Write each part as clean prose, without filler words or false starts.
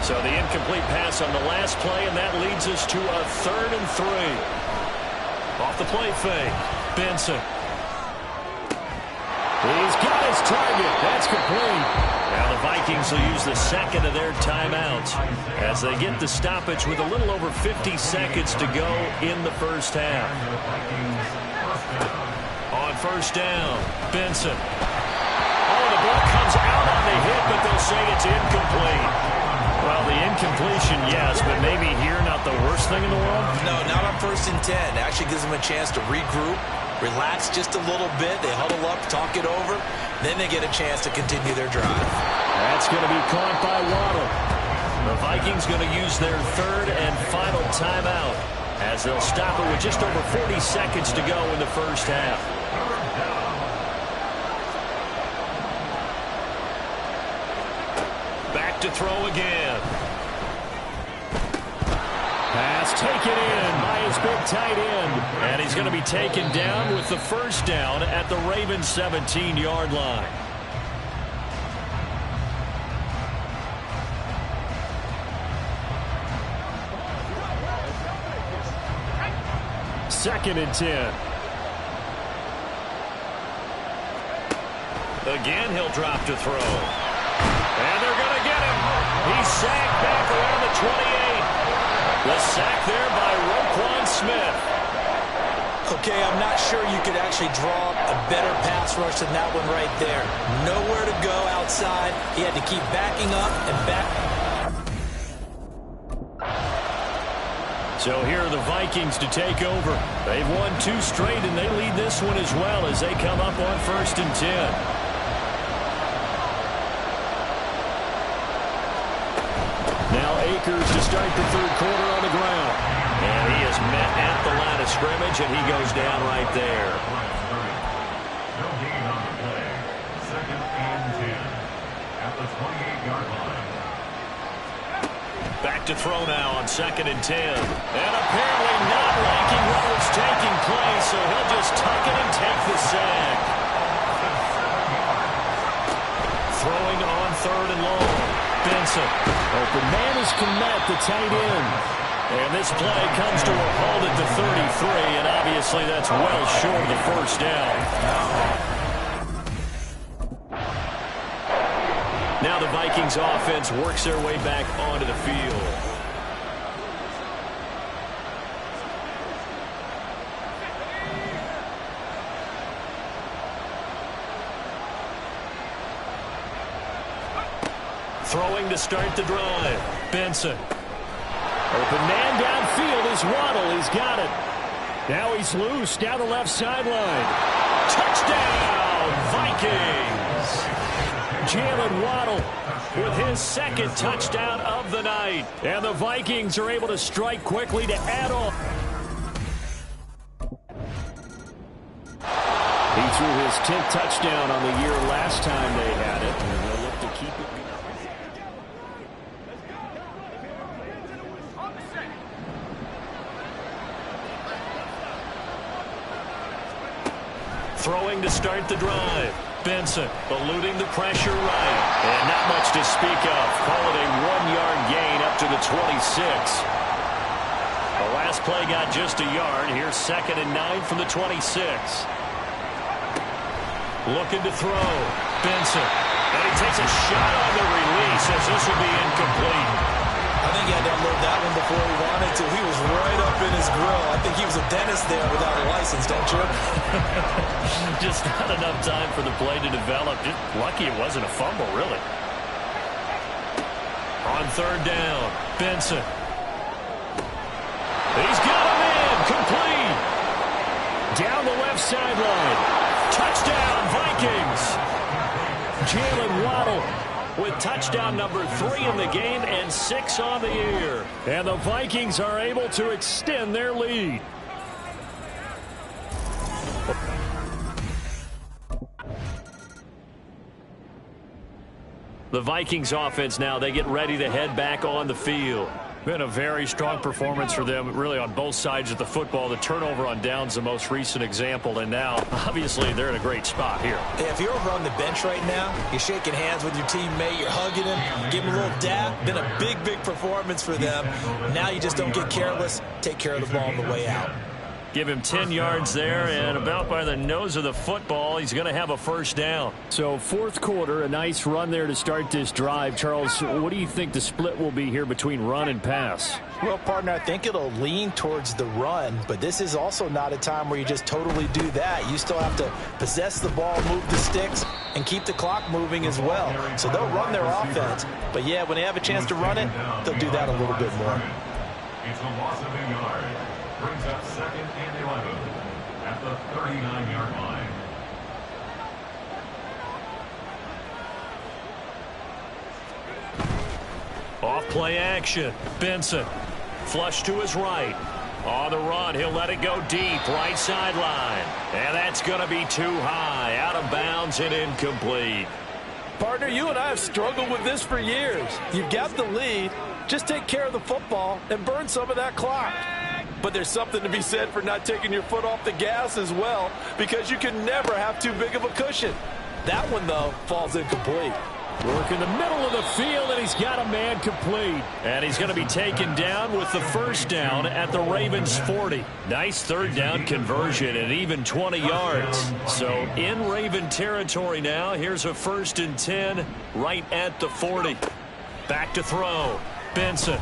So the incomplete pass on the last play, and that leads us to a 3rd and 3. Off the play fake, Benson. He's got his target. That's complete. Now the Vikings will use the second of their timeouts as they get the stoppage with a little over 50 seconds to go in the first half. On first down, Benson. Oh, the ball comes out on the hit, but they'll say it's incomplete. Well, the incompletion, yes, but maybe here not the worst thing in the world? No, not on 1st and 10. Actually gives them a chance to regroup, relax just a little bit. They huddle up, talk it over. Then they get a chance to continue their drive. That's going to be caught by Waddle. The Vikings going to use their 3rd and final timeout as they'll stop it with just over 40 seconds to go in the first half. Back to throw again. Pass taken in by his big tight end. And he's going to be taken down with the first down at the Ravens' 17-yard line. Second and 10. Again, he'll drop to throw. And they're going to get him. He's sacked back around the 28. The sack there by Roquan Smith. Okay, I'm not sure you could actually draw a better pass rush than that one right there. Nowhere to go outside. He had to keep backing up and back. So here are the Vikings to take over. They've won 2 straight, and they lead this one as well as they come up on 1st and 10. Now Akers to start the 3rd quarter on the ground. And he is met at the line of scrimmage, and he goes down right there. No gain on the play. 2nd and 10 at the 28-yard line. Back to throw now on 2nd and 10. And apparently not liking what was taking place, so he'll just tuck it and take the sack. Throwing on 3rd and long. Benson. Open man is Komet, the tight end. And this play comes to a halt at the 33, and obviously that's well short of the first down. Now the Vikings offense works their way back onto the field. Throwing to start the drive. Benson. Open man downfield is Waddle. He's got it. Now he's loose down the left sideline. Touchdown, Vikings. Jalen Waddle with his 2nd touchdown of the night. And the Vikings are able to strike quickly to add on. He threw his 10th touchdown on the year last time they had it. And they'll look to keep it. Throwing to start the drive. Benson eluding the pressure right. And not much to speak of. Call it a 1-yard gain up to the 26. The last play got just a yard. Here's 2nd and 9 from the 26. Looking to throw. Benson. And he takes a shot on the release as this will be incomplete. I think he had to unload that one before he wanted to. He was right up in his grill. I think he was a dentist there without a license, don't you? Just not enough time for the play to develop. Just lucky it wasn't a fumble, really. On 3rd down, Benson. He's got him in. Complete. Down the left sideline. Touchdown, Vikings. Jalen Waddle with touchdown number 3 in the game and 6 on the year. And the Vikings are able to extend their lead. The Vikings offense now, they get ready to head back on the field. Been a very strong performance for them, really, on both sides of the football. The turnover on downs, the most recent example, and now, obviously, they're in a great spot here. Yeah, if you're over on the bench right now, you're shaking hands with your teammate, you're hugging him, giving him a little dap. Been a big, big performance for them. Now you just don't get careless. Take care of the ball on the way out. Give him 10 yards there, and about by the nose of the football, he's going to have a first down. So fourth quarter, a nice run there to start this drive. Charles, what do you think the split will be here between run and pass? Well, partner, I think it'll lean towards the run, but this is also not a time where you just totally do that. You still have to possess the ball, move the sticks, and keep the clock moving as well. So they'll run their offense, but yeah, when they have a chance to run it, they'll do that a little bit more. It's a loss of a yard. Brings up 2nd and 11 at the 39-yard line. Off play action. Benson. Flush to his right. On the run, he'll let it go deep. Right sideline. And that's going to be too high. Out of bounds and incomplete. Partner, you and I have struggled with this for years. You've got the lead. Just take care of the football and burn some of that clock. But there's something to be said for not taking your foot off the gas as well, because you can never have too big of a cushion. That one, though, falls incomplete. Work in the middle of the field, and he's got a man complete. And he's going to be taken down with the first down at the Ravens' 40. Nice third down conversion and even 20 yards. So in Raven territory now. Here's a 1st and 10 right at the 40. Back to throw. Benson.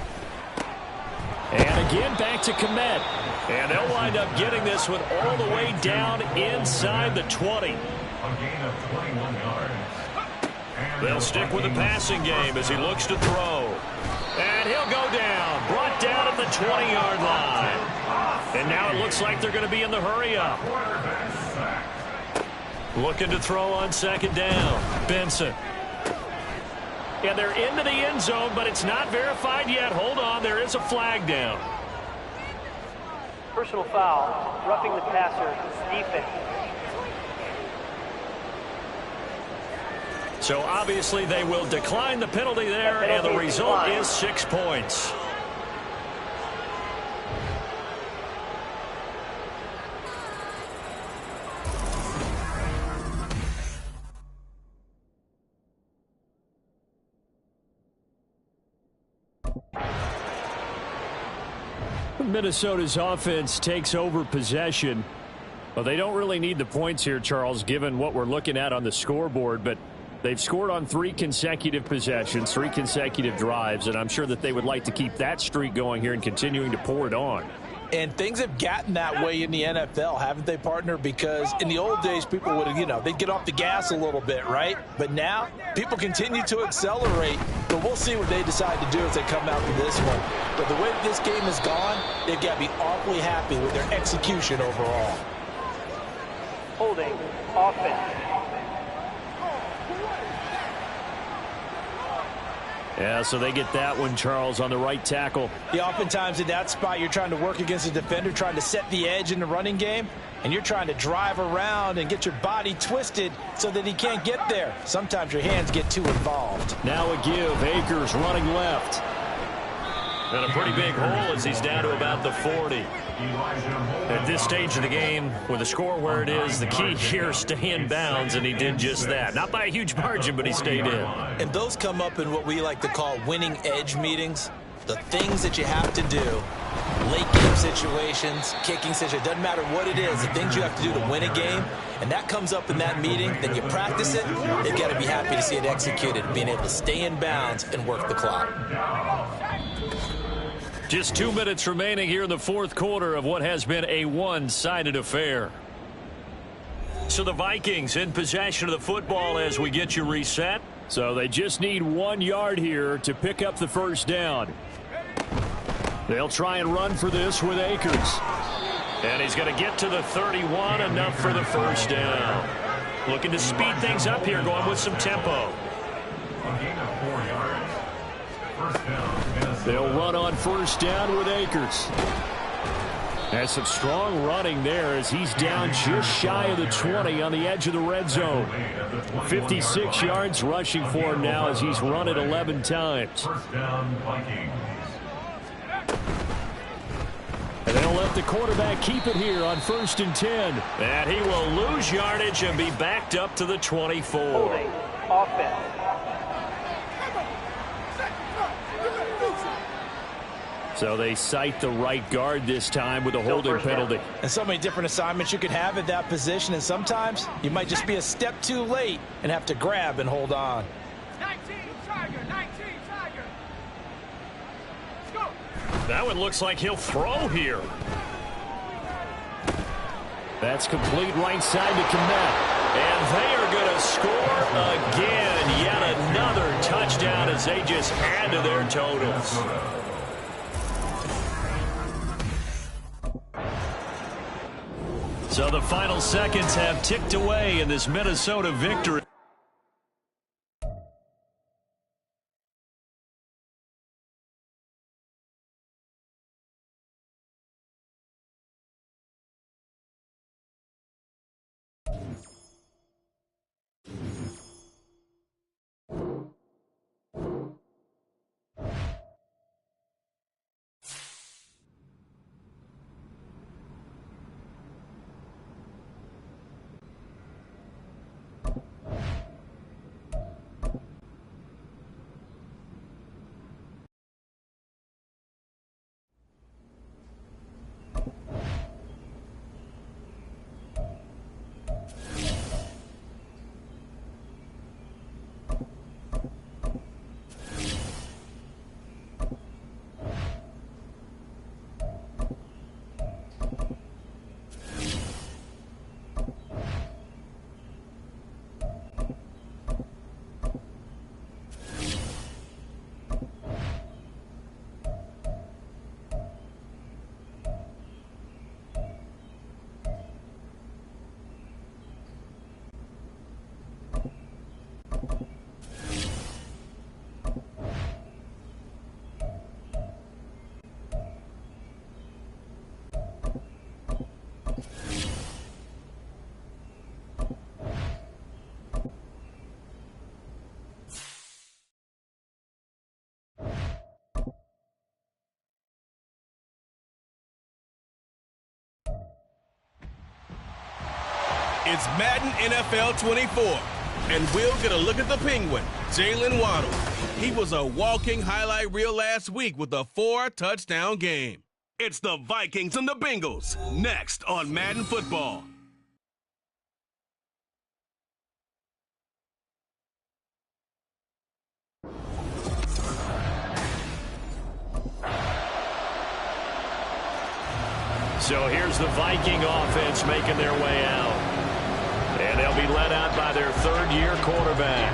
And again, back to Komet. And they'll wind up getting this one all the way down inside the 20. A gain of 21 yards. They'll stick with the passing game as he looks to throw. And he'll go down. Brought down at the 20-yard line. And now it looks like they're going to be in the hurry-up. Looking to throw on 2nd down. Benson. And they're into the end zone, but it's not verified yet. Hold on, there is a flag down. Personal foul, roughing the passer, defense. So obviously they will decline the penalty there, and the result is 6 points. Minnesota's offense takes over possession. Well, they don't really need the points here, Charles, given what we're looking at on the scoreboard, but they've scored on 3 consecutive possessions, 3 consecutive drives, and I'm sure that they would like to keep that streak going here and continuing to pour it on. And things have gotten that way in the NFL, haven't they, partner? Because in the old days, people would, they'd get off the gas a little bit, right? But now, people continue to accelerate, but we'll see what they decide to do as they come out to this one. But the way that this game has gone, they've got to be awfully happy with their execution overall. Holding, offense. Yeah, so they get that one, Charles, on the right tackle. Yeah, oftentimes in that spot, you're trying to work against a defender, trying to set the edge in the running game, and you're trying to drive around and get your body twisted so that he can't get there. Sometimes your hands get too involved. Now a give. Akers running left. And a pretty big hole as he's down to about the 40. At this stage of the game, with the score where it is, the key here is stay in bounds, and he did just that. Not by a huge margin, but he stayed in. And those come up in what we like to call winning edge meetings. The things that you have to do, late game situations, kicking situations, doesn't matter what it is, the things you have to do to win a game, and that comes up in that meeting, then you practice it, they've got to be happy to see it executed, being able to stay in bounds and work the clock. Just 2 minutes remaining here in the fourth quarter of what has been a one-sided affair. So the Vikings in possession of the football as we get you reset. So they just need 1 yard here to pick up the first down. They'll try and run for this with Akers. And he's going to get to the 31, enough for the first down. Looking to speed things up here, going with some tempo. A gain of 4 yards. First down. They'll run on first down with Akers. Has some strong running there as he's down just shy of the 20 on the edge of the red zone. 56 yards rushing for him now as he's run it 11 times. First down, Vikings. And they'll let the quarterback keep it here on 1st and 10. And he will lose yardage and be backed up to the 24. Holding. Offense. So they cite the right guard this time with a holding penalty. And so many different assignments you could have at that position, and sometimes you might just be a step too late and have to grab and hold on. 19, Tiger, 19, Tiger. Let's go. That one looks like he'll throw here. That's complete right side to Komet. And they are going to score again. Yet another touchdown as they just add to their totals. So the final seconds have ticked away in this Minnesota victory. It's Madden NFL 24, and we'll get a look at the Penguin, Jalen Waddle. He was a walking highlight reel last week with a 4-touchdown game. It's the Vikings and the Bengals, next on Madden Football. So here's the Viking offense making their way out. And they'll be led out by their third-year quarterback.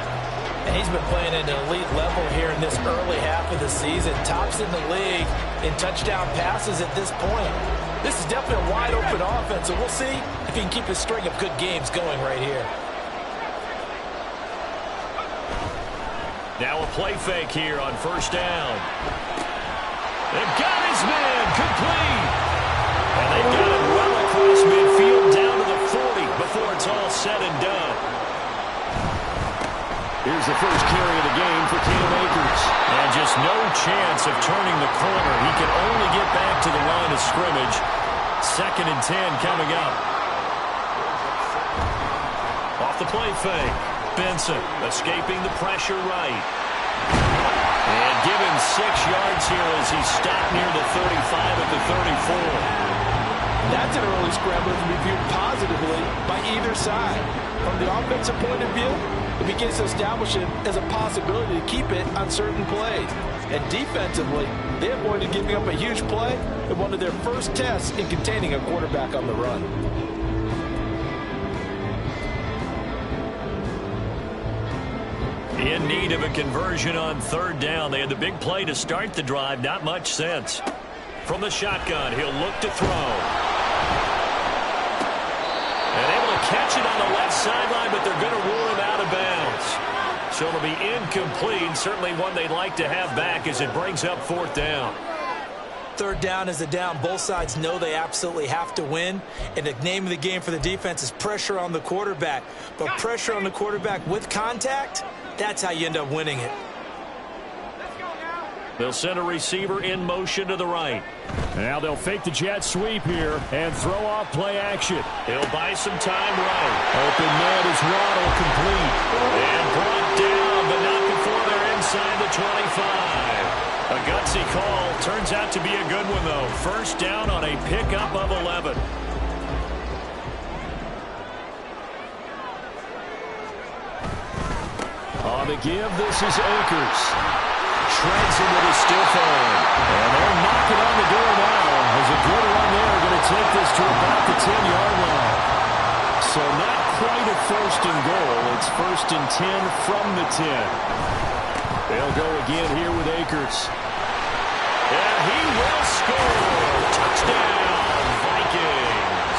And he's been playing at an elite level here in this early half of the season. Tops in the league in touchdown passes at this point. This is definitely a wide-open offense, so we'll see if he can keep a string of good games going right here. Now a play fake here on 1st down. They've got his man complete. And they've got him well across midfield down to the 40 before it's all said and done. Here's the first carry of the game for Cam Akers. And just no chance of turning the corner. He can only get back to the line of scrimmage. 2nd and 10 coming up. Off the play fake. Benson escaping the pressure right. And given 6 yards here as he stopped near the 35 at the 34. That's an early scramble to be viewed positively by either side. From the offensive point of view, it begins to establish it as a possibility to keep it on certain plays. And defensively, they avoided giving up a huge play in one of their first tests in containing a quarterback on the run. In need of a conversion on 3rd down. They had the big play to start the drive. Not much sense. From the shotgun, he'll look to throw. And able to catch it on the left sideline, but they're going to rule him out of bounds. So it'll be incomplete. Certainly one they'd like to have back as it brings up 4th down. 3rd down is a down. Both sides know they absolutely have to win. And the name of the game for the defense is pressure on the quarterback. But pressure on the quarterback with contact, that's how you end up winning it. They'll send a receiver in motion to the right. Now they'll fake the jet sweep here and throw off play action. He'll buy some time right. Open man is Waddle, complete. And brought down, but not before they're inside the 25. A gutsy call. Turns out to be a good one, though. First down on a pickup of 11. On the give, this is Akers. Shreds him with a stiff arm. And they're knocking on the door now. There's a good run there. Going to take this to about the 10-yard line. So not quite a first and goal. It's first and 10 from the 10. They'll go again here with Akers. And he will score. Touchdown, Vikings.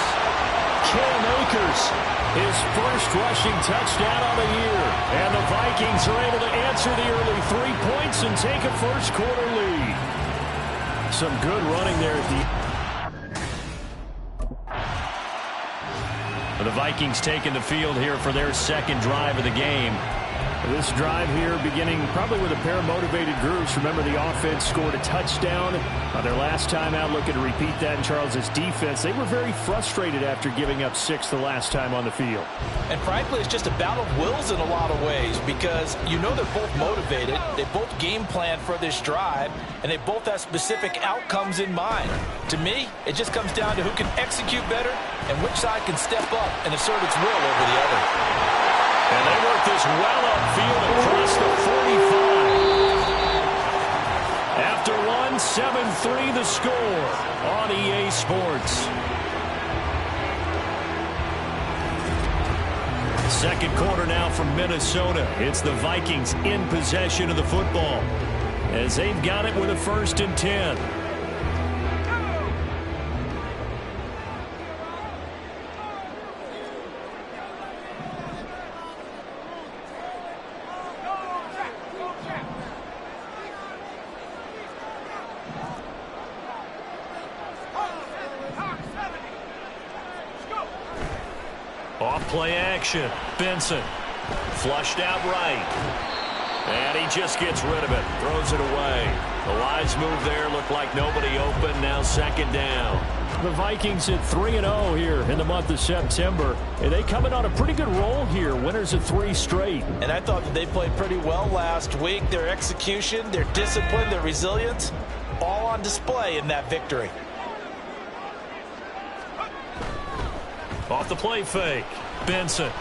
Cam Akers, his first rushing touchdown on the year. And the Vikings are able to answer the early 3 points and take a first quarter lead. Some good running there at the Vikings taking the field here for their second drive of the game. This drive here beginning probably with a pair of motivated groups. Remember, the offense scored a touchdown on their last time out. Looking to repeat that in Charles's defense. They were very frustrated after giving up 6 the last time on the field. And frankly, it's just a battle of wills in a lot of ways because you know they're both motivated. They both game plan for this drive, and they both have specific outcomes in mind. To me, it just comes down to who can execute better and which side can step up and assert its will over the other. And they work this well upfield across the 45. After one, 7-3 the score on EA Sports. Second quarter now from Minnesota. It's the Vikings in possession of the football as they've got it with a first and 10. Play action. Benson flushed out right. And he just gets rid of it. Throws it away. The wise move there. Looked like nobody open. Now second down. The Vikings at 3-0 here in the month of September. And they come in on a pretty good roll here. Winners of 3 straight. And I thought that they played pretty well last week. Their execution, their discipline, their resilience, all on display in that victory. Off the play fake. Benson.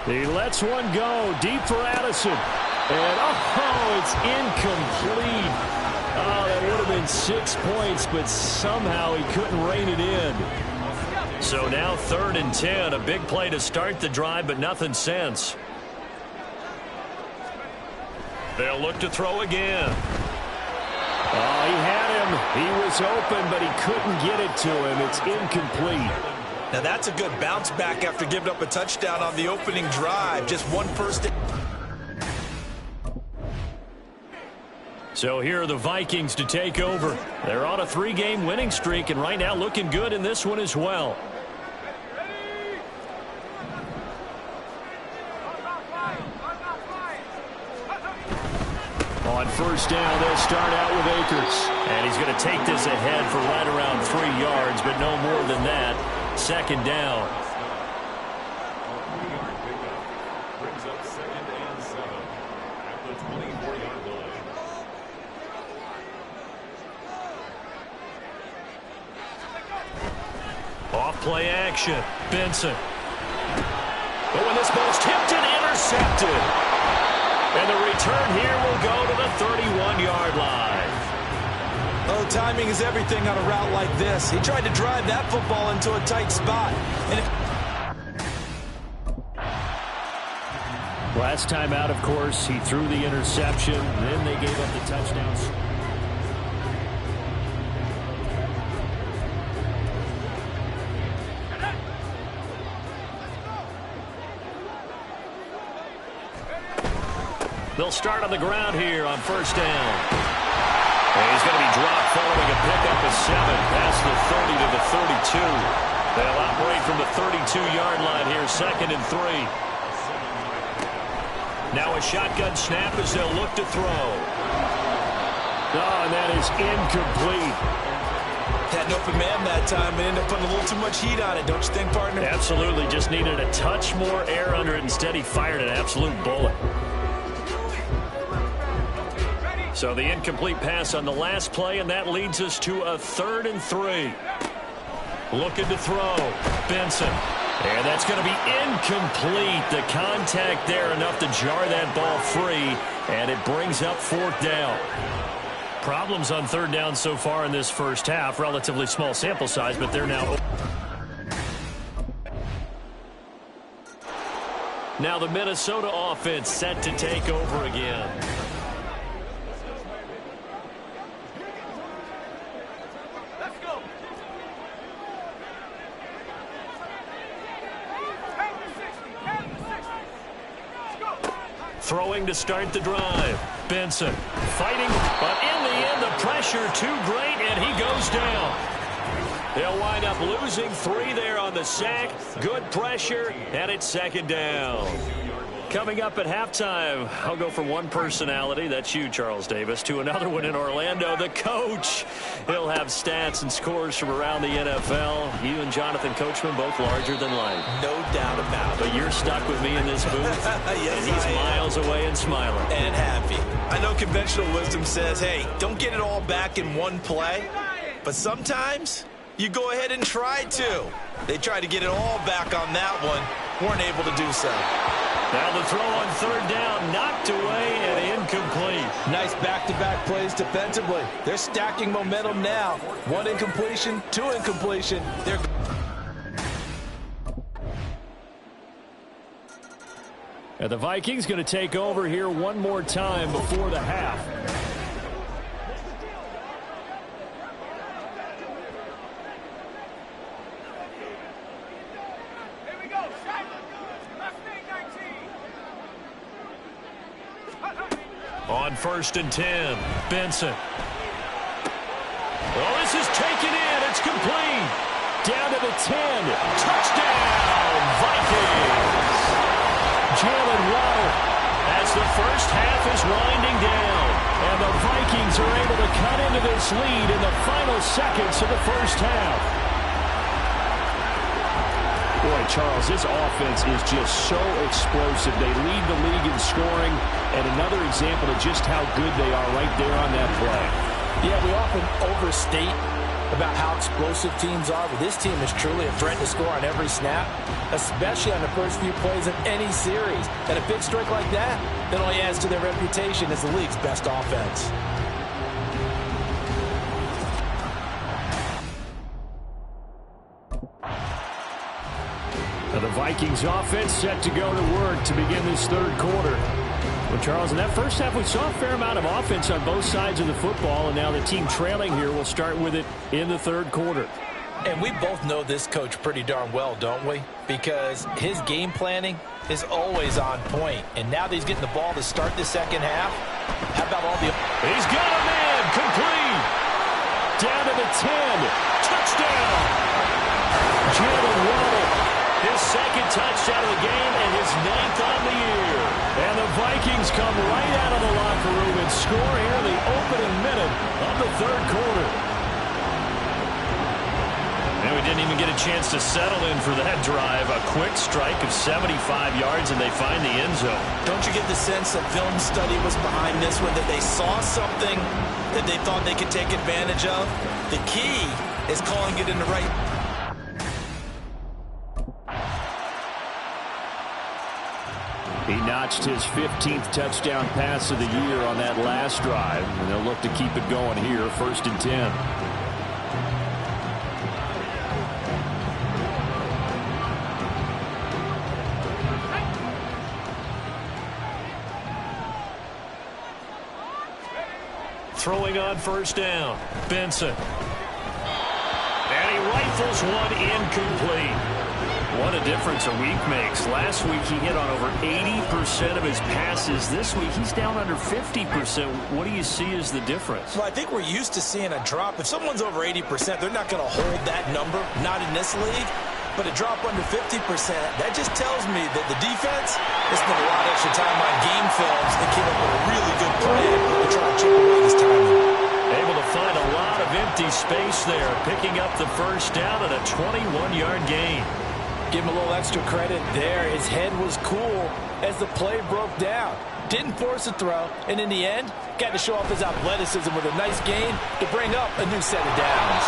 He lets one go deep for Addison. And, oh, it's incomplete. Oh, that would have been 6 points, but somehow he couldn't rein it in. So now 3rd and 10. A big play to start the drive, but nothing since. They'll look to throw again. Oh, he had him. He was open, but he couldn't get it to him. It's incomplete. Now that's a good bounce back after giving up a touchdown on the opening drive. Just one first. So here are the Vikings to take over. They're on a 3-game winning streak and right now looking good in this one as well. On first down, they'll start out with Akers. And he's going to take this ahead for right around 3 yards, but no more than that. Second down. Brings up 2nd and 7 at the 24-yard line. Off play action. Benson. But when this ball's tipped and intercepted. And the return here will go to the 31-yard line. Oh, timing is everything on a route like this. He tried to drive that football into a tight spot. And last time out, of course, he threw the interception. Then they gave up the touchdowns. They'll start on the ground here on first down. And he's going to be dropped following a pickup of 7 past the 30 to the 32. They'll operate from the 32-yard line here, 2nd and 3. Now a shotgun snap as they'll look to throw. Oh, and that is incomplete. Had an open man that time and ended up putting a little too much heat on it, don't you think, partner? Absolutely. Just needed a touch more air under it. Instead, he fired an absolute bullet. So the incomplete pass on the last play, and that leads us to a 3rd and 3. Looking to throw. Benson. And that's going to be incomplete. The contact there enough to jar that ball free, and it brings up 4th down. Problems on 3rd down so far in this first half. Relatively small sample size, but they're now... Now the Minnesota offense set to take over again. Throwing to start the drive. Benson fighting, but in the end, the pressure too great, and he goes down. They'll wind up losing 3 there on the sack. Good pressure, and it's 2nd down. Coming up at halftime, I'll go from one personality, that's you, Charles Davis, to another one in Orlando, the coach. He'll have stats and scores from around the NFL. You and Jonathan Coachman both larger than life. No doubt about it. But you're stuck with me in this booth, yes, and he's miles away and smiling. And happy. I know conventional wisdom says, hey, don't get it all back in one play. But sometimes you go ahead and try to. They tried to get it all back on that one. Weren't able to do so. Now the throw on 3rd down, knocked away and incomplete. Nice back-to-back plays defensively. They're stacking momentum now. 1 incompletion, 2 incompletion. They're... And the Vikings going to take over here one more time before the half. On 1st and 10, Benson. Oh, this is taken in. It's complete. Down to the 10. Touchdown, Vikings. Jalen Waddle as the first half is winding down. And the Vikings are able to cut into this lead in the final seconds of the first half. Boy, Charles, this offense is just so explosive. They lead the league in scoring, and another example of just how good they are right there on that play. Yeah, we often overstate about how explosive teams are, but this team is truly a threat to score on every snap, especially on the first few plays of any series. And a big strike like that only adds to their reputation as the league's best offense. Now the Vikings offense set to go to work to begin this 3rd quarter. Well, Charles, in that first half, we saw a fair amount of offense on both sides of the football, and now the team trailing here will start with it in the 3rd quarter. And we both know this coach pretty darn well, don't we? Because his game planning is always on point. And now that he's getting the ball to start the 2nd half, how about all the... He's got a man, complete. Down to the 10. Touchdown. Jalen Waddle. His 2nd touchdown of the game and his 9th on the year. And the Vikings come right out of the locker room and score here in the opening minute of the 3rd quarter. And we didn't even get a chance to settle in for that drive. A quick strike of 75 yards, and they find the end zone. Don't you get the sense that film study was behind this one, that they saw something that they thought they could take advantage of? The key is calling it in the right... He notched his 15th touchdown pass of the year on that last drive, and they'll look to keep it going here, 1st and 10. Throwing on 1st down, Benson. And he rifles one incomplete. What a difference a week makes. Last week he hit on over 80% of his passes. This week he's down under 50%. What do you see as the difference? Well, I think we're used to seeing a drop. If someone's over 80%, they're not going to hold that number, not in this league. But a drop under 50%, that just tells me that the defense has spent a lot of extra time on game films and came up with a really good plan to try to chip away this timing. space there, picking up the first down and a 21-yard gain. Give him a little extra credit there. His head was cool as the play broke down. Didn't force a throw, and in the end, got to show off his athleticism with a nice gain to bring up a new set of downs.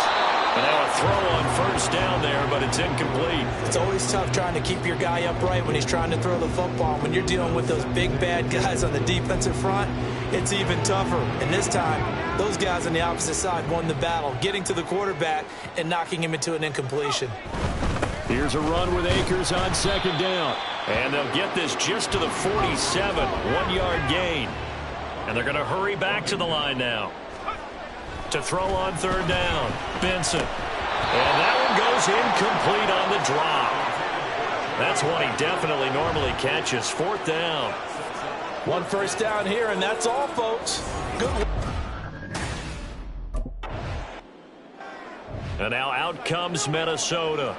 And now a throw on first down there, but it's incomplete. It's always tough trying to keep your guy upright when he's trying to throw the football. When you're dealing with those big, bad guys on the defensive front, it's even tougher. And this time, those guys on the opposite side won the battle, getting to the quarterback and knocking him into an incompletion. Here's a run with Akers on second down. And they'll get this just to the 47, 1-yard gain. And they're going to hurry back to the line now. To throw on third down, Benson. And that one goes incomplete on the drop. That's one he definitely normally catches. Fourth down. One first down here, and that's all, folks. Good. And now out comes Minnesota.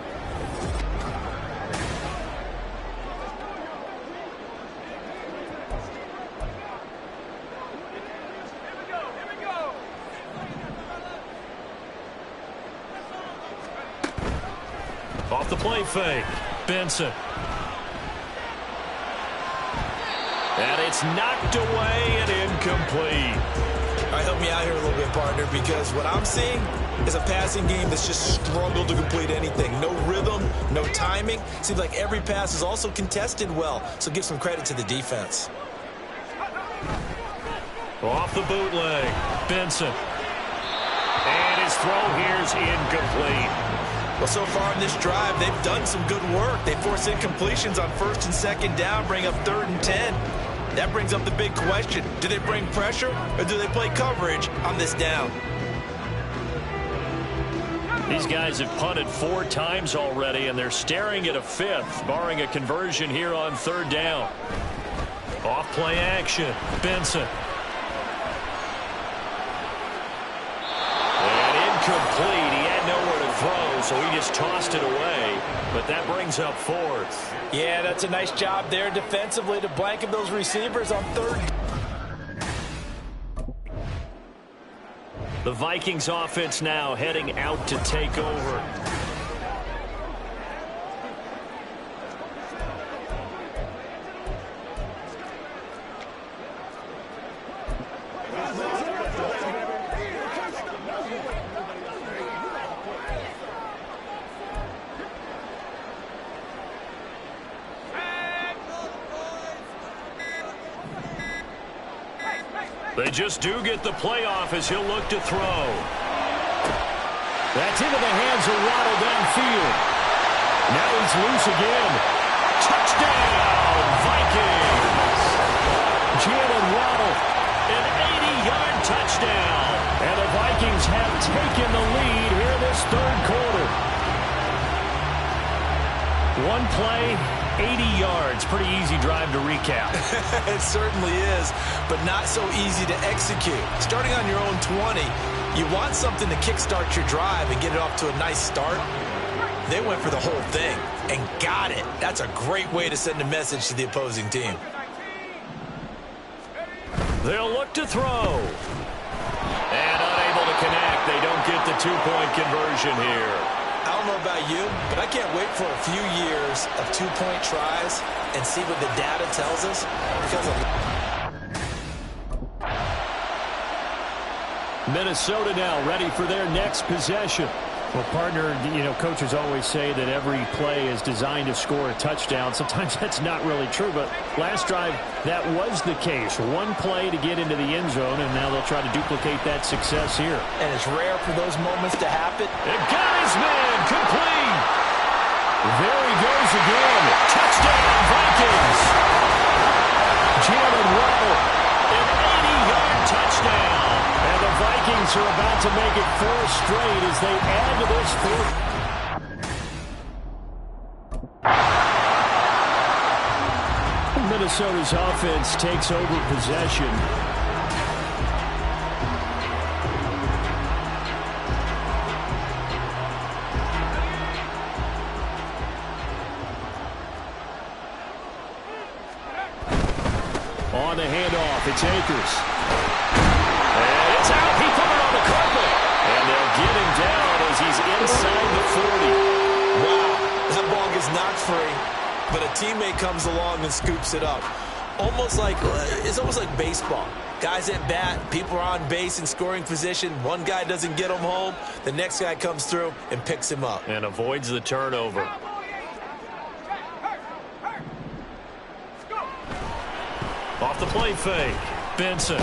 Off the play fake, Benson. And it's knocked away and incomplete. All right, help me out here a little bit, partner, because what I'm seeing is a passing game that's just struggled to complete anything. No rhythm, no timing. Seems like every pass is also contested well, so give some credit to the defense. Off the bootleg, Benson. And his throw here's incomplete. Well, so far in this drive, they've done some good work. They force incompletions on first and second down, bring up 3rd and 10. That brings up the big question. Do they bring pressure or do they play coverage on this down? These guys have punted 4 times already, and they're staring at a 5th, barring a conversion here on 3rd down. Off play action, Benson. And incomplete. He had nowhere to throw, so he just tossed it away. But that brings up 4th. Yeah, that's a nice job there defensively to blanket those receivers on 3rd. The Vikings offense now heading out to take over. They just do get the playoff as he'll look to throw. That's into the hands of Waddle downfield. Now he's loose again. Touchdown, Vikings! Jalen Waddle, an 80-yard touchdown. And the Vikings have taken the lead here in this 3rd quarter. One play, 80 yards. Pretty easy drive to recap. It certainly is, but not so easy to execute. Starting on your own 20, you want something to kickstart your drive and get it off to a nice start. They went for the whole thing and got it. That's a great way to send a message to the opposing team. They'll look to throw. And unable to connect. They don't get the 2-point conversion here. I don't know about you, but I can't wait for a few years of 2-point tries and see what the data tells us. Because of Minnesota now ready for their next possession. Well, partner, you know, coaches always say that every play is designed to score a touchdown. Sometimes that's not really true, but last drive, that was the case. One play to get into the end zone, and now they'll try to duplicate that success here. And it's rare for those moments to happen. It got his man complete. There he goes again. Touchdown, Vikings. Jalen Waddle, an 80-yard touchdown. And the Vikings are about to make it 4 straight as they add to this 4th. Minnesota's offense takes over possession. On the handoff, it's Akers. And it's out. He put it on the carpet. And they'll get him free, but a teammate comes along and scoops it up. It's almost like baseball. Guys at bat, people are on base in scoring position. One guy doesn't get him home. The next guy comes through and picks him up. And avoids the turnover. Off the play fake. Benson.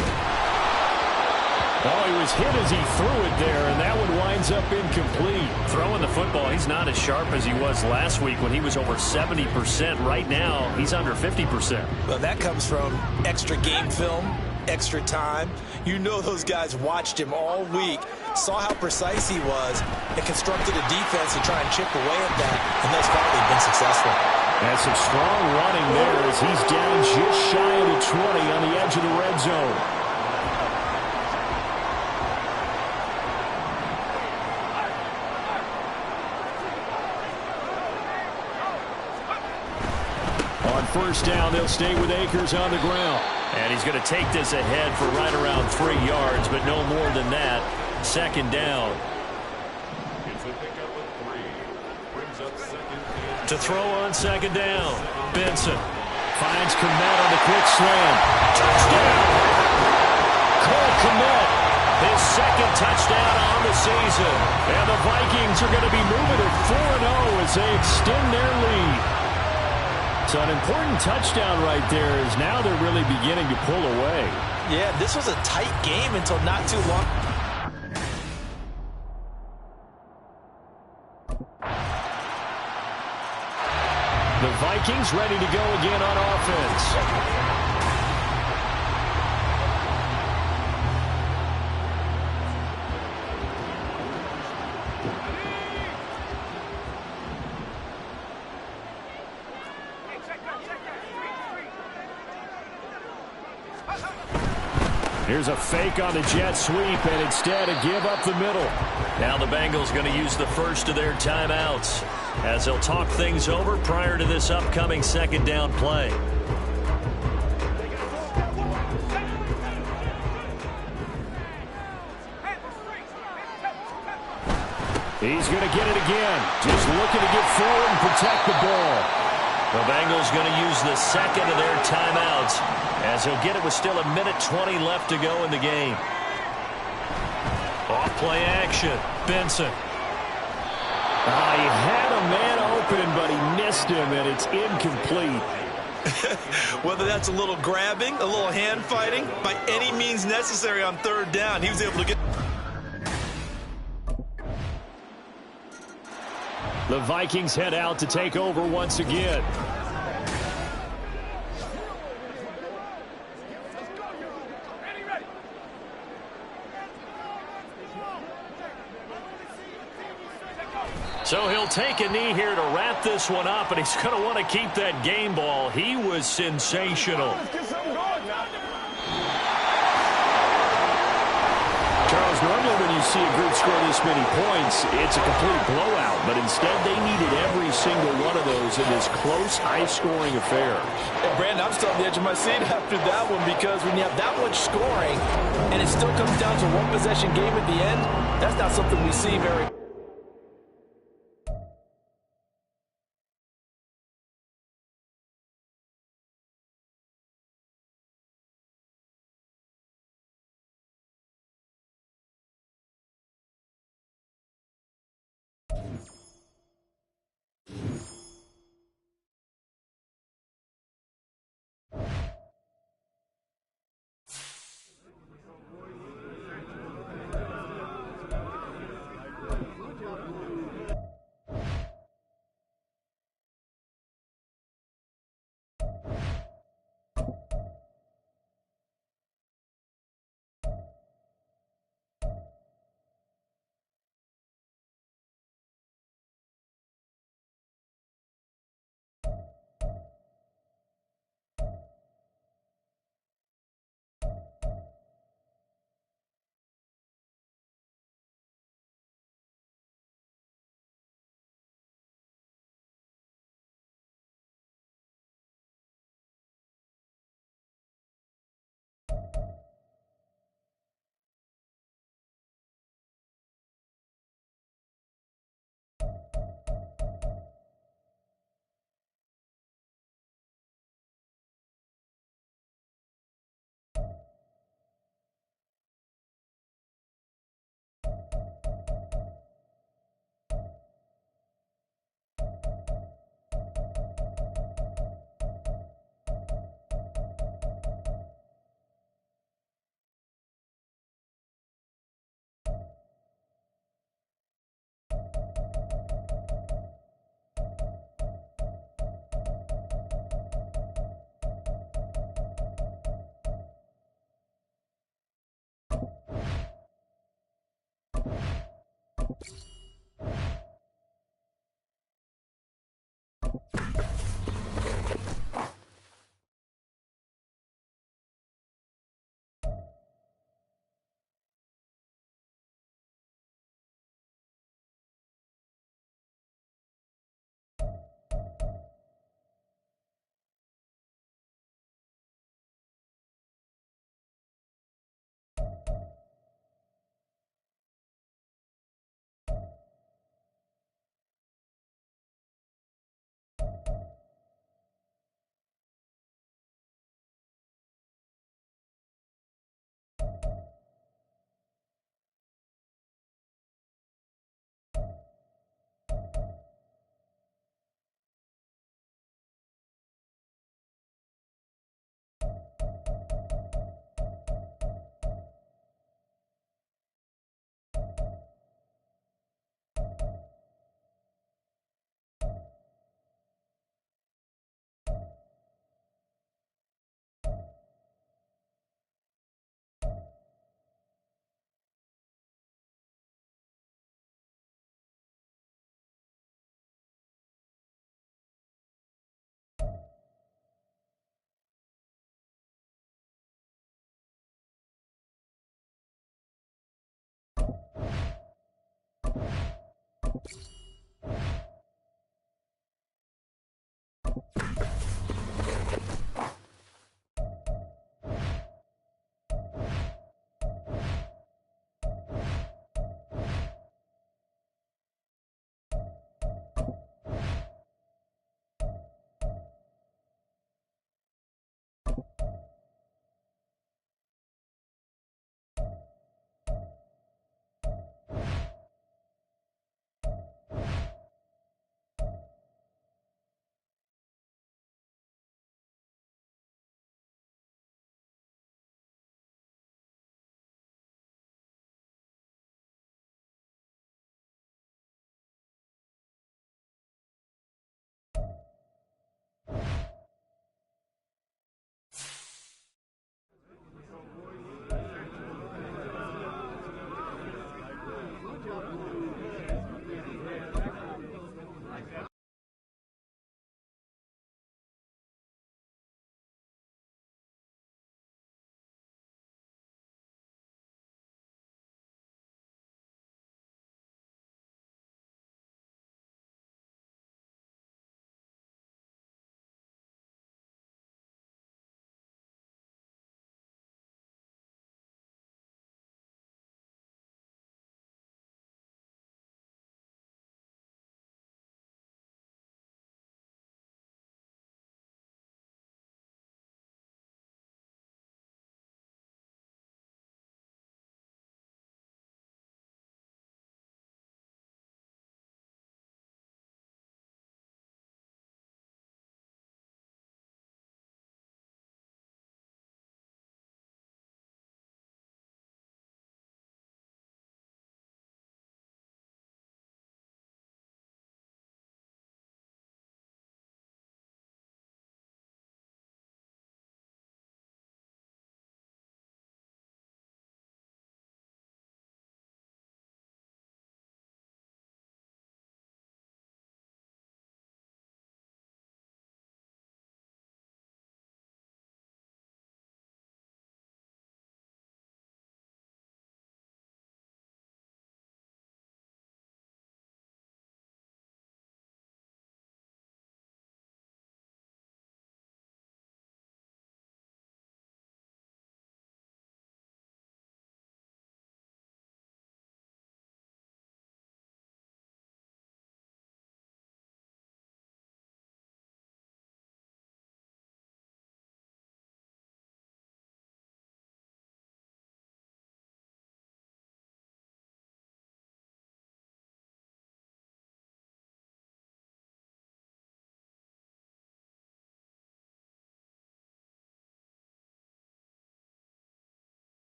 Oh, he was hit as he threw it there, and that one winds up incomplete. Throwing the football, he's not as sharp as he was last week when he was over 70%. Right now, he's under 50%. Well, that comes from extra game film, extra time. You know those guys watched him all week, saw how precise he was, and constructed a defense to try and chip away at that, and thus far they've been successful. That's some strong running there as he's down just shy of the 20 on the edge of the red zone. On first down, they'll stay with Akers on the ground. And he's going to take this ahead for right around 3 yards, but no more than that. Second down. It's a pickup of 3. Brings up second and To throw on second down. Benson finds Kmet on the quick slam. Touchdown! Cole Kmet, his second touchdown on the season. And the Vikings are going to be moving to 4-0 as they extend their lead. So an important touchdown right there is now they're really beginning to pull away. Yeah, this was a tight game until not too long. The Vikings ready to go again on offense. Here's a fake on the jet sweep, and instead a give up the middle. Now the Bengals going to use the first of their timeouts as they'll talk things over prior to this upcoming second down play. He's going to get it again. Just looking to get forward and protect the ball. The Bengals going to use the second of their timeouts as he'll get it with still 1:20 left to go in the game. Off play action. Benson. He had a man open, but he missed him, and it's incomplete. Whether that's a little grabbing, a little hand fighting, by any means necessary on third down, he was able to get. The Vikings head out to take over once again. So he'll take a knee here to wrap this one up, and he's going to want to keep that game ball. He was sensational. Charles, normally when you see a group score this many points, it's a complete blowout. But instead, they needed every single one of those in this close, high-scoring affair. Yeah, Brandon, I'm still on the edge of my seat after that one because when you have that much scoring and it still comes down to one possession game at the end, that's not something we see very.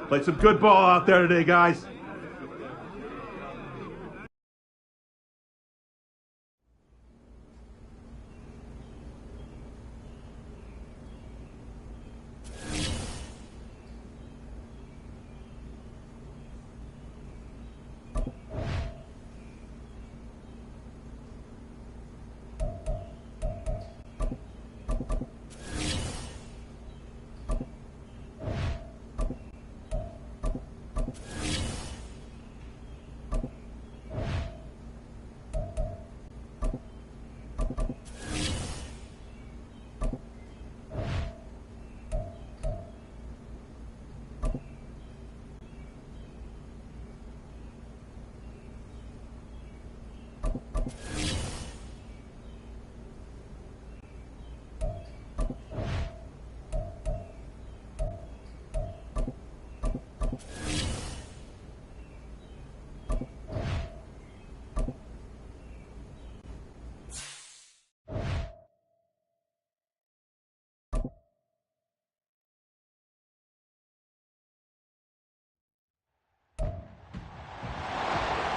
Played some good ball out there today, guys.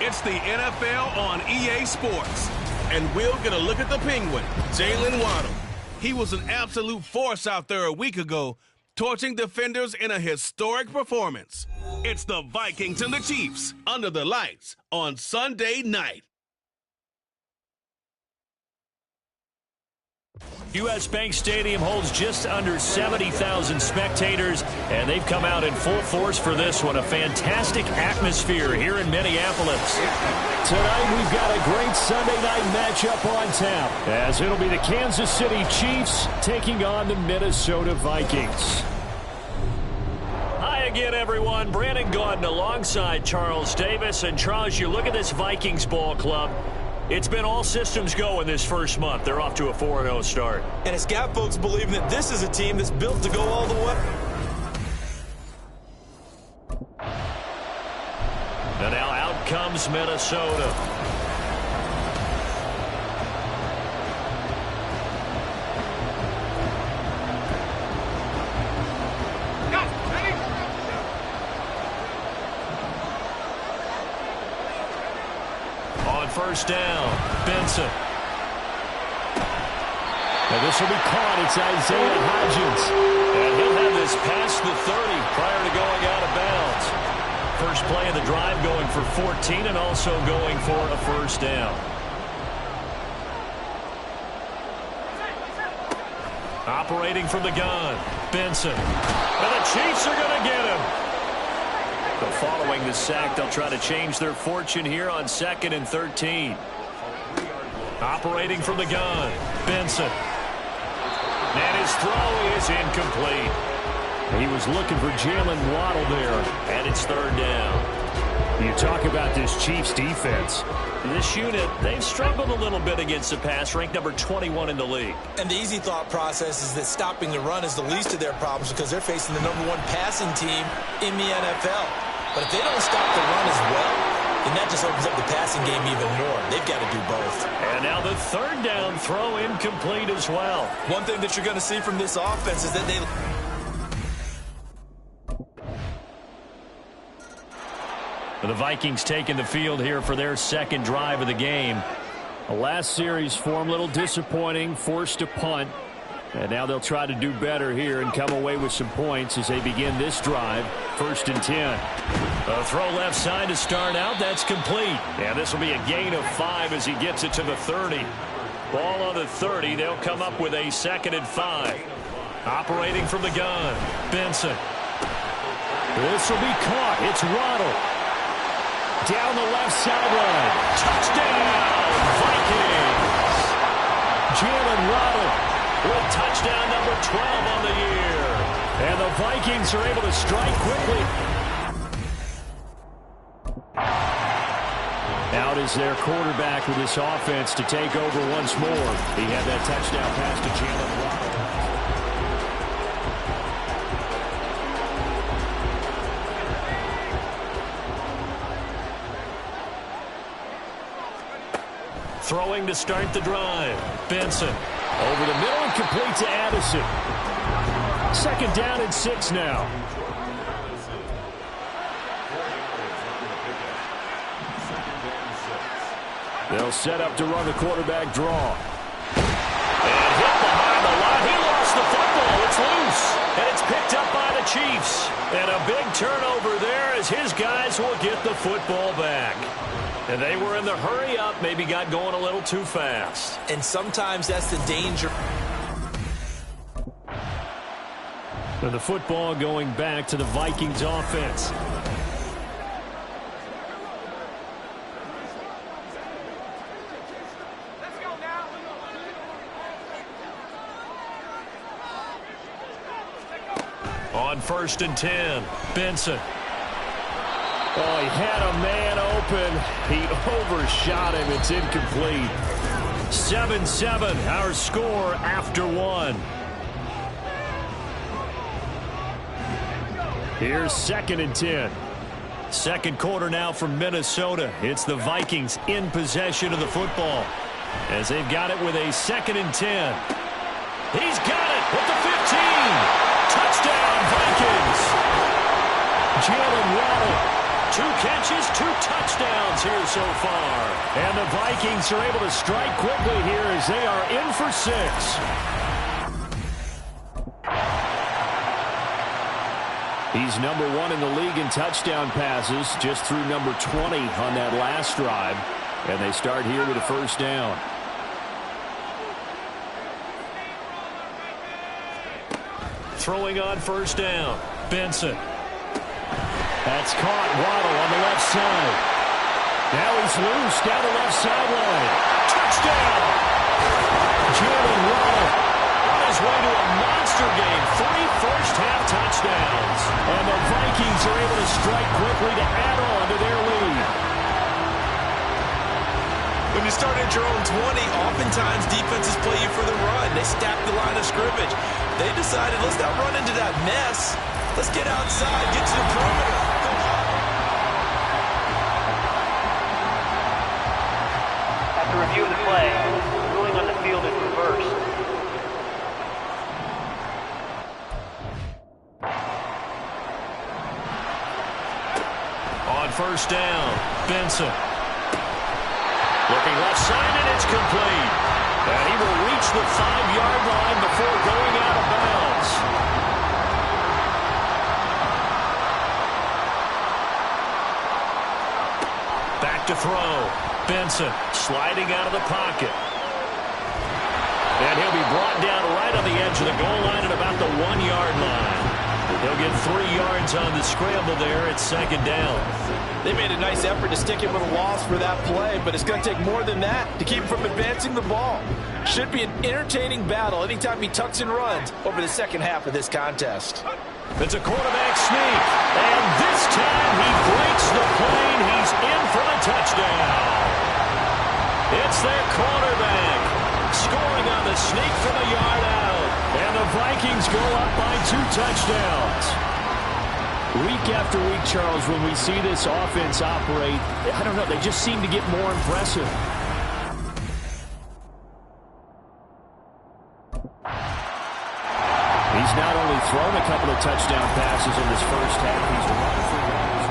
It's the NFL on EA Sports. And we'll get a look at the Penguin, Jalen Waddle. He was an absolute force out there a week ago, torching defenders in a historic performance. It's the Vikings and the Chiefs under the lights on Sunday night. U.S. Bank Stadium holds just under 70,000 spectators, and they've come out in full force for this one. A fantastic atmosphere here in Minneapolis. Tonight, we've got a great Sunday night matchup on tap, as it'll be the Kansas City Chiefs taking on the Minnesota Vikings. Hi again, everyone. Brandon Gaudin alongside Charles Davis. And Charles, you look at this Vikings ball club. It's been all systems go in this first month. They're off to a 4-0 start. And it's got folks believing that this is a team that's built to go all the way. And now out comes Minnesota. First down, Benson. Now this will be caught. It's Isaiah Hodgins. And he'll have this past the 30 prior to going out of bounds. First play of the drive going for 14 and also going for a first down. Operating from the gun, Benson. And the Chiefs are going to get him. But following the sack, they'll try to change their fortune here on 2nd and 13. Operating from the gun, Benson. And his throw is incomplete. He was looking for Jalen Waddle there, and it's 3rd down. You talk about this Chiefs defense. This unit, they've struggled a little bit against the pass, ranked number 21 in the league. And the easy thought process is that stopping the run is the least of their problems because they're facing the #1 passing team in the NFL. But if they don't stop the run as well, then that just opens up the passing game even more. They've got to do both. And now the 3rd down throw incomplete as well. One thing that you're going to see from this offense is that they... The Vikings taking the field here for their 2nd drive of the game. The last series form, a little disappointing, forced to punt. And now they'll try to do better here and come away with some points as they begin this drive. 1st and 10. A throw left side to start out. That's complete. And this will be a gain of 5 as he gets it to the 30. Ball on the 30. They'll come up with a 2nd and 5. Operating from the gun, Benson. This will be caught. It's Waddle. Down the left sideline. Touchdown, Vikings. Jalen Waddle with touchdown number 12 on the year. And the Vikings are able to strike quickly. Out is their quarterback with this offense to take over once more. He had that touchdown pass to Jalen Waddle. Throwing to start the drive. Benson over the middle and complete to Addison. 2nd down and 6 now. They'll set up to run the quarterback draw. And hit behind the line. He lost the football. It's loose. And it's picked up by the Chiefs. And a big turnover there as his guys will get the football back. And they were in the hurry up, maybe got going a little too fast. And sometimes that's the danger. And the football going back to the Vikings offense. Let's go now. On 1st and 10, Benson. Oh, he had a man open. He overshot him. It's incomplete. 7-7, our score after one. Here's 2nd and 10. Second quarter now from Minnesota. It's the Vikings in possession of the football as they've got it with a 2nd and 10. He's got it at the 15. Touchdown, Vikings. Jalen Waddle. 2 catches, 2 touchdowns here so far. And the Vikings are able to strike quickly here as they are in for 6. He's number 1 in the league in touchdown passes, just through number 20 on that last drive. And they start here with a 1st down. Throwing on 1st down, Benson. That's caught. Waddle on the left side. Now he's loose down the left sideline. Touchdown! Jalen Waddle on his way to a monster game. 3 first-half touchdowns. And the Vikings are able to strike quickly to add on to their lead. When you start at your own 20, oftentimes defenses play you for the run. They stack the line of scrimmage. They decided, let's not run into that mess. Let's get outside, get to the perimeter. After review of the play, ruling on the field is reversed. On 1st down, Benson. Looking left side, and it's complete. And he will reach the 5-yard line before going out of bounds. Back to throw. Benson sliding out of the pocket. And he'll be brought down right on the edge of the goal line at about the 1-yard line. He'll get 3 yards on the scramble there at 2nd down. They made a nice effort to stick him with a loss for that play, but it's going to take more than that to keep him from advancing the ball. Should be an entertaining battle anytime he tucks and runs over the second half of this contest. It's a quarterback sneak, and this time he breaks the plane. He's in for the touchdown. It's their quarterback scoring on the sneak from a yard out, and the Vikings go up by 2 touchdowns. Week after week, Charles, when we see this offense operate, I don't know, they just seem to get more impressive. He's not only thrown a couple of touchdown passes in this first half, he's run for runs.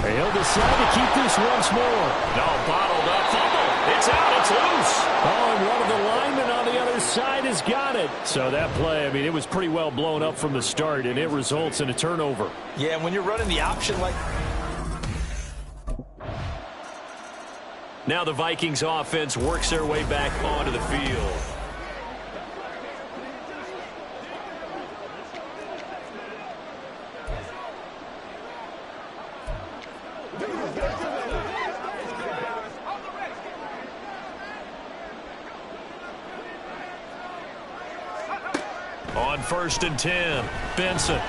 He'll decide to keep this once more. No, bottled up. Fumble. It's out. It's loose. Oh, and one of the linemen on the other side has got it. So that play, I mean, it was pretty well blown up from the start, and it results in a turnover. Yeah, and when you're running the option like... Now the Vikings offense works their way back onto the field. On 1st and 10, Benson.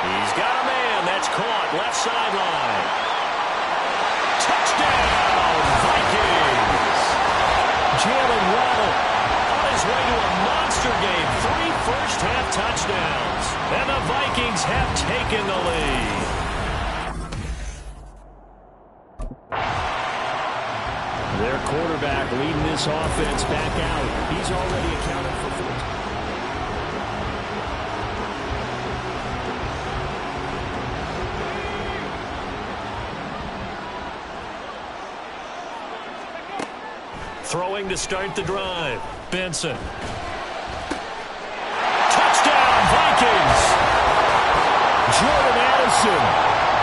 He's got a man. That's caught. Left sideline. Touchdown, Vikings. Jalen Waddle on his way to a monster game. 3 first-half touchdowns. And the Vikings have taken the lead. Their quarterback quarterback leading this offense back out. He's already accounted for 4. Throwing to start the drive. Benson. Touchdown, Vikings. Jordan Addison,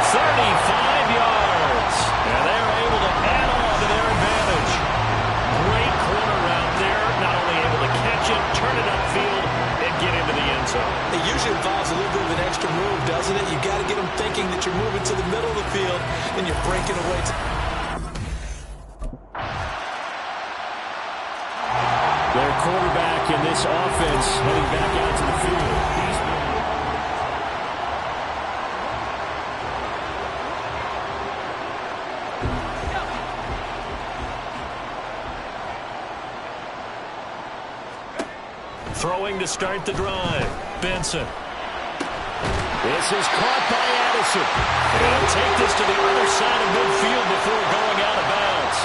35 yards. And they're able to add on to their advantage. Great corner route there. Not only able to catch it, turn it upfield, and get into the end zone. It usually involves a little bit of an extra move, doesn't it? You've got to get them thinking that you're moving to the middle of the field and you're breaking away. Their quarterback in this offense heading back out to the field. Throwing to start the drive. Benson. This is caught by Addison. He'll take this to the other side of midfield before going out of bounds.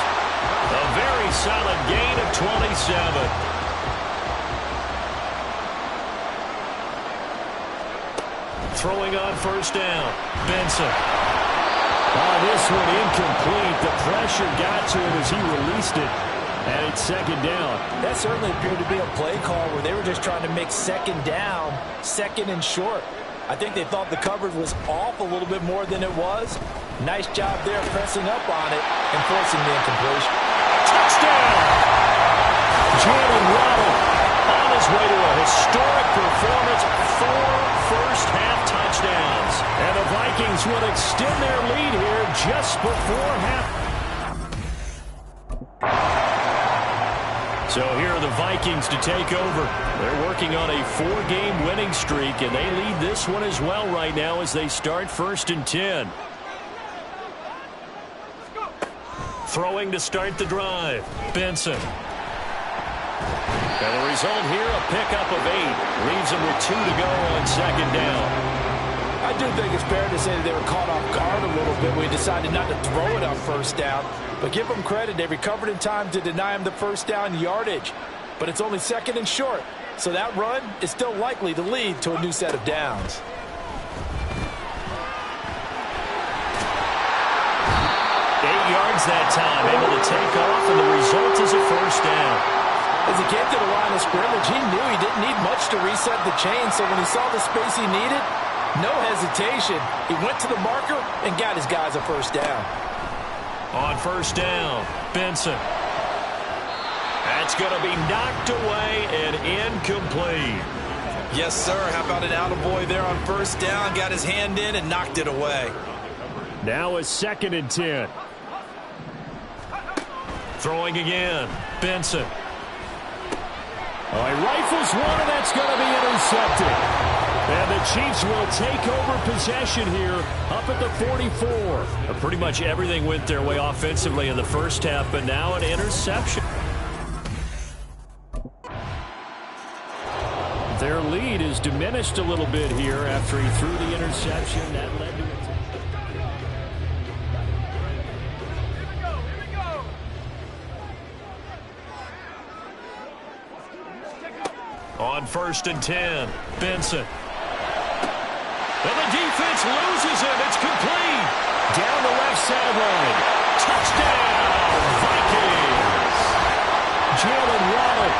A very solid gain of 27. Throwing on first down. Benson. Oh, this one incomplete. The pressure got to him as he released it. And it's second down. That certainly appeared to be a play call where they were just trying to make second down, second and short. I think they thought the coverage was off a little bit more than it was. Nice job there pressing up on it and forcing the incompletion. Touchdown! Jalen Waddle on his way to a historic performance. 4 first-half touchdowns. And the Vikings will extend their lead here just before half. So here are the Vikings to take over. They're working on a 4-game winning streak, and they lead this one as well right now as they start 1st and 10. Throwing to start the drive. Benson. And the result here, a pickup of 8. Leaves them with 2 to go on second down. I do think it's fair to say that they were caught off guard a little bit when we decided not to throw it on first down. But give them credit. They recovered in time to deny him the first down yardage. But it's only second and short. So that run is still likely to lead to a new set of downs. That time, able to take off, and the result is a first down. As he came to the line of scrimmage, he knew he didn't need much to reset the chain, so when he saw the space he needed, no hesitation. He went to the marker and got his guys a first down. On first down, Benson. That's going to be knocked away and incomplete. Yes, sir. How about an attaboy there on first down? Got his hand in and knocked it away. Now it's 2nd and 10. Throwing again. Benson. Oh, he rifles one, and that's going to be intercepted. And the Chiefs will take over possession here up at the 44. Pretty much everything went their way offensively in the first half, but now an interception. Their lead is diminished a little bit here after he threw the interception. That led to it. On 1st and 10, Benson. And the defense loses him. It's complete. Down the left sideline. Touchdown, Vikings. Jalen Waddle,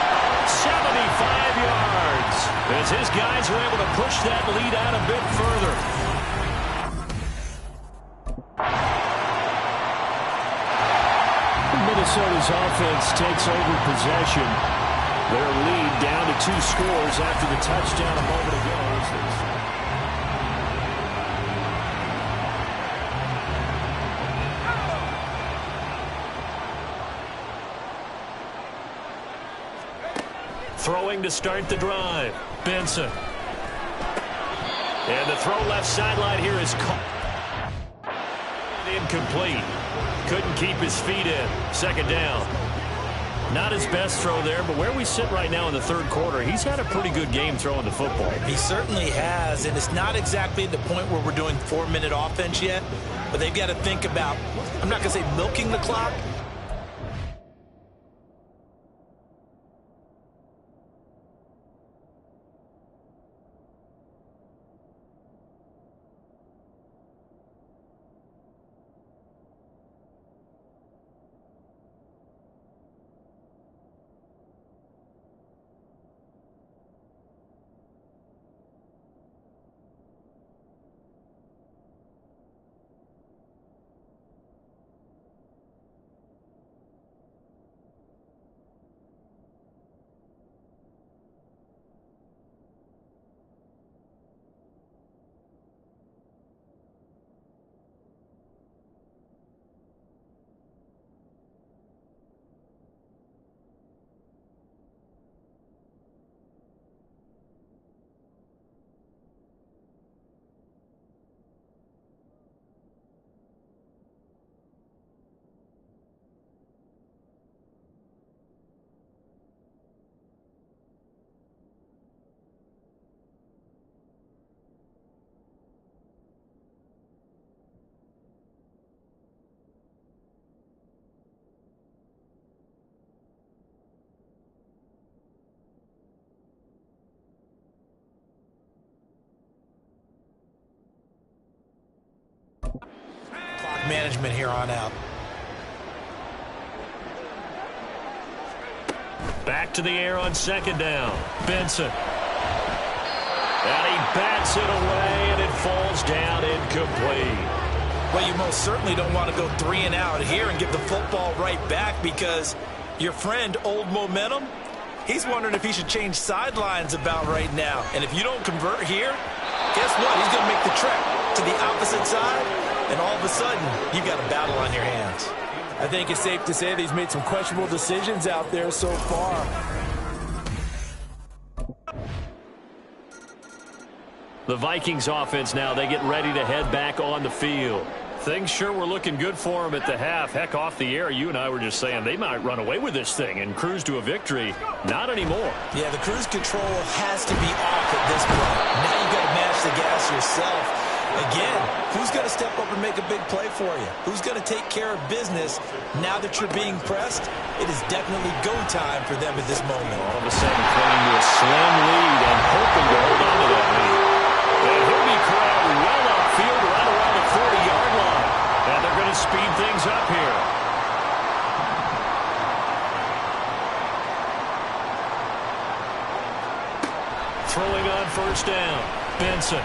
75 yards. As his guys are able to push that lead out a bit further. Minnesota's offense takes over possession. Their lead down to 2 scores after the touchdown a moment ago. Throwing to start the drive. Benson. And the throw left sideline here is caught. Incomplete. Couldn't keep his feet in. Second down. Not his best throw there, but where we sit right now in the 3rd quarter, he's had a pretty good game throwing the football. He certainly has, and it's not exactly at the point where we're doing 4-minute offense yet, but they've got to think about, I'm not going to say milking the clock, management here on out. Back to the air on second down. Benson. And he bats it away, and it falls down incomplete. Well, you most certainly don't want to go 3 and out here and give the football right back, because your friend, Old Momentum, he's wondering if he should change sidelines about right now. And if you don't convert here, guess what? He's going to make the trek to the opposite side, and all of a sudden, you've got a battle on your hands. I think it's safe to say that he's made some questionable decisions out there so far. The Vikings offense now, they get ready to head back on the field. Things sure were looking good for them at the half. Heck, off the air, you and I were just saying they might run away with this thing and cruise to a victory. Not anymore. Yeah, the cruise control has to be off at this point. Now you've got to match the gas yourself. Again, who's going to step up and make a big play for you? Who's going to take care of business now that you're being pressed? It is definitely go time for them at this moment. All of a sudden, clinging to a slim lead and hoping to hold on to that lead. And he'll be corralled well upfield right around the 40-yard line. And they're going to speed things up here. Throwing on first down. Benson.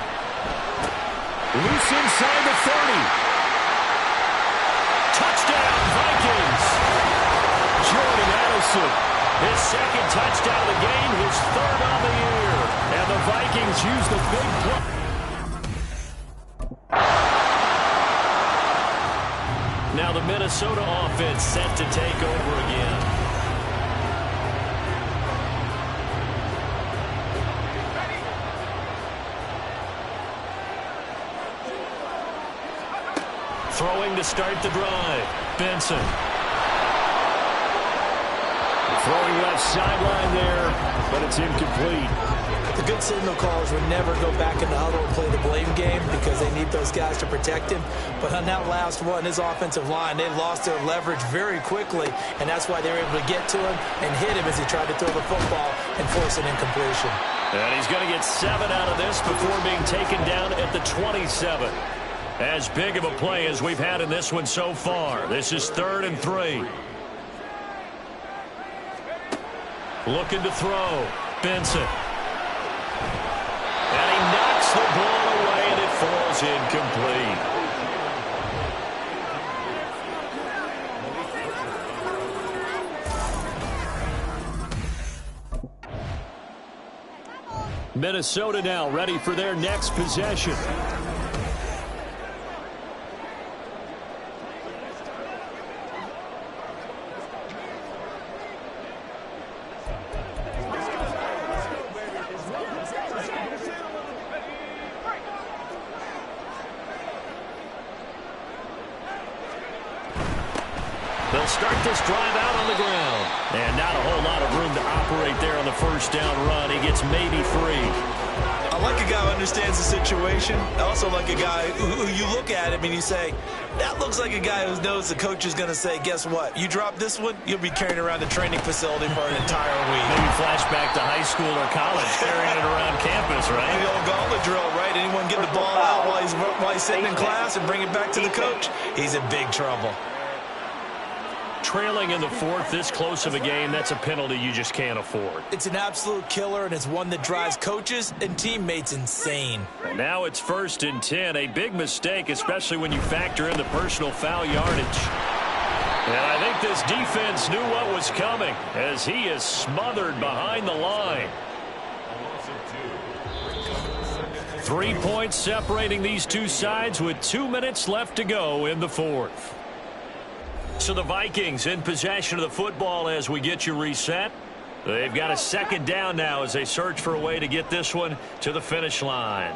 Loose inside the 30. Touchdown, Vikings. Jordan Addison, his second touchdown of the game, his third on the year. And the Vikings use the big play. Now the Minnesota offense set to take over again. Throwing to start the drive. Benson. Throwing left sideline there, but it's incomplete. The good signal callers would never go back in the huddle and play the blame game because they need those guys to protect him. But on that last one, his offensive line, they lost their leverage very quickly, and that's why they were able to get to him and hit him as he tried to throw the football and force an incompletion. And he's going to get 7 out of this before being taken down at the 27. As big of a play as we've had in this one so far. This is 3rd and 3. Looking to throw. Benson. And he knocks the ball away, and it falls incomplete. Minnesota now ready for their next possession. They'll start this drive out on the ground. And not a whole lot of room to operate there on the first down run. He gets maybe 3. I like a guy who understands the situation. I also like a guy who you look at him and you say, that looks like a guy who knows the coach is going to say, guess what? You drop this one, you'll be carrying around the training facility for an entire week. Maybe flashback to high school or college, carrying it around campus, right? The old gauntlet drill, right? Anyone get the ball out while he's sitting in class and bring it back to the coach? He's in big trouble. Trailing in the 4th, this close of a game, that's a penalty you just can't afford. It's an absolute killer, and it's one that drives coaches and teammates insane. And now it's 1st and 10, a big mistake, especially when you factor in the personal foul yardage. And I think this defense knew what was coming as he is smothered behind the line. 3 points separating these two sides with 2 minutes left to go in the 4th. So the Vikings in possession of the football as we get you reset. They've got a 2nd down now as they search for a way to get this one to the finish line.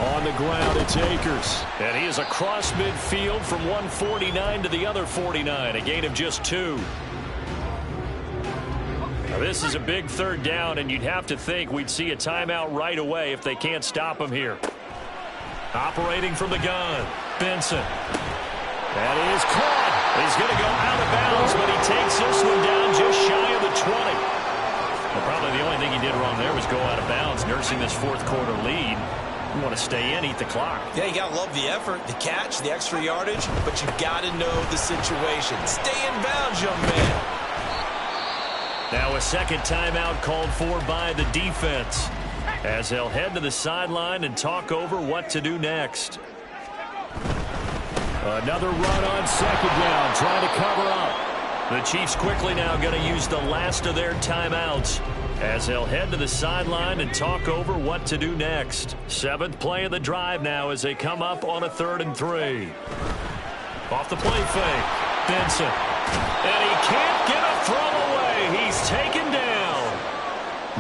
On the ground, it's Akers. And he is across midfield from one 49 to the other 49, a gain of just 2. Now this is a big 3rd down, and you'd have to think we'd see a timeout right away if they can't stop him here. Operating from the gun, Benson. That is caught. He's going to go out of bounds, but he takes this one down just shy of the 20. Well, probably the only thing he did wrong there was go out of bounds, nursing this 4th quarter lead. You want to stay in, eat the clock. Yeah, you got to love the effort, the catch, the extra yardage, but you've got to know the situation. Stay in bounds, young man. Now a second timeout called for by the defense, as they'll head to the sideline and talk over what to do next. Another run on second down, trying to cover up. The Chiefs quickly now going to use the last of their timeouts, as they'll head to the sideline and talk over what to do next. 7th play of the drive now as they come up on a 3rd and 3. Off the play fake, Benson. And he can't get a throw away. He's taken down.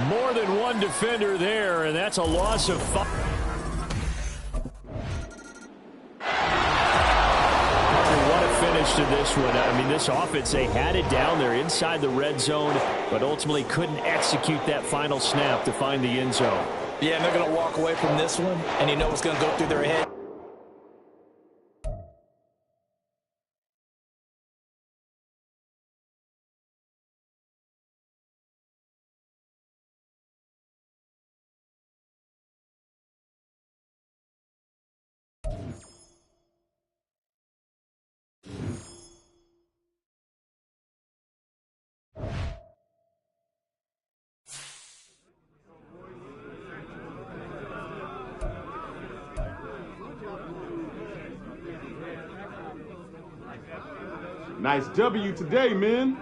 More than one defender there, and that's a loss of 5. What a finish to this one. I mean, this offense, they had it down there inside the red zone, but ultimately couldn't execute that final snap to find the end zone. Yeah, and they're going to walk away from this one, and you know what's going to go through their head. Nice W today, man.